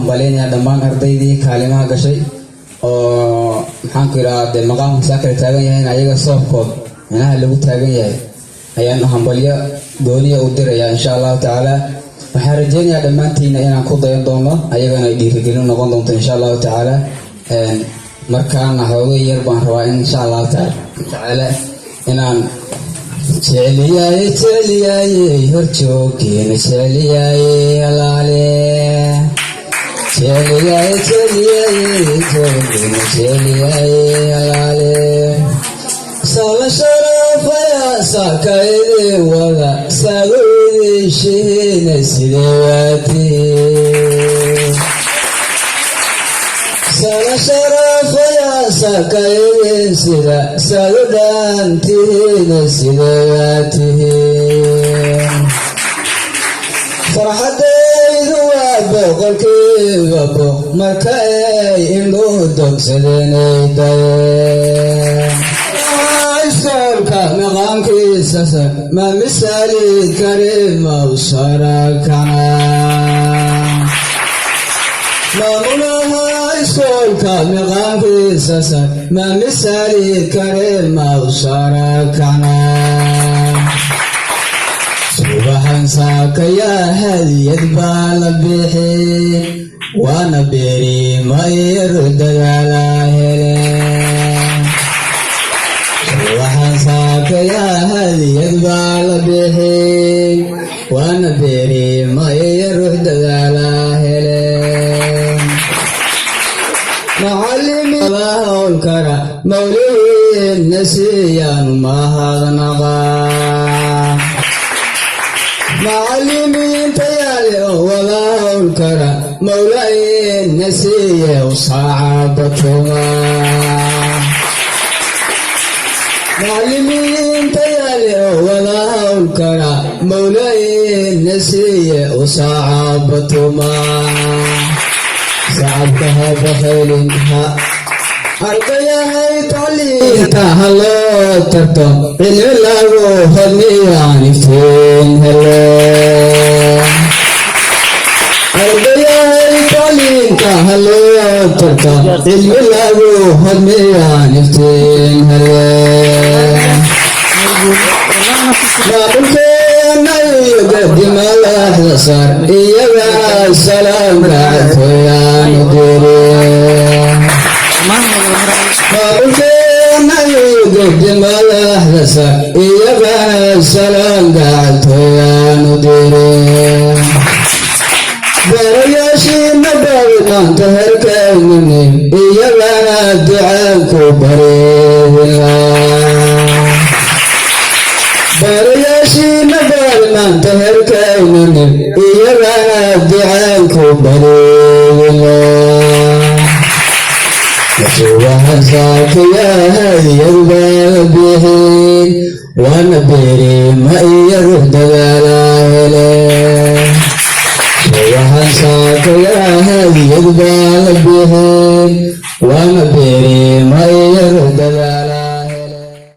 hambalyaynaya dhammaan ardaydii kaalimaha gashay oo maxaan ku yiraahdaa maqaamka saakar taagan yahay ayaga soobkood inaha lagu taagan yahay ayaan hambalyo gooniya u diraya insha Allah taala waxaan rajaynayaa dhammaantiin inaan ku dayan doono ayagana dhiirigelin noqon doonto insha Allah taala markaan hawada yar baan rabaa insha Allah taala inaan jeceliyaay horjoogeen jeceliyaay alaale jeceliyaay horjoogeen jeceliyaay alaale sala sharafaya sakayde wada sagayde sheena sideewati sala sharafaya sakayde sida sagudantiina sideewati farxadaydu waa boqolkiiba boq marka ay indhuhu dogsadeenay dayeen Schoolka maqaamkiisa ma misaali karima usharakana maamulaha Schoolka maqaamkiisa ma misaali karima usharakana subaxan saakaya hadiyad baa la bixi waana beeri mayr dagaala hele waxaan saakaya hadiyad baa la bixi waana beeri mayr dagaala hele macallimiinta howlkara mawlihiinna siiyaan mahadnaqa macallimiinta yaale oo wada howlkara mawlihiinna siiye usaacabatuma macallimiinta yaale oo wada howlkara mawlihiinna siiye usaacabatuma sacabka ha bakaylinha ardayahay tacliinta ha loo tarto cilmi lagu hodmiyaan iftiin helo ardayahay tacliinta ha loo tarto cilmi lagu hodmiyaan iftiin helo gudbinayo sar iyaga salaamka toyaanu dire gudbinayo sar iyaga salaamka toyaanu dire barayaashiina baabinaanta herkaynini iyagana ducaanku bareeya barayaashiina baabinaanta herkaynini iyagana ducaanku bareeya waxaan saakaya hadiyad baa la bixin waana beeri ma iyar dagaala hele waxaan saakaya hadiyad baa la bixin waana beeri ma iyar dagaala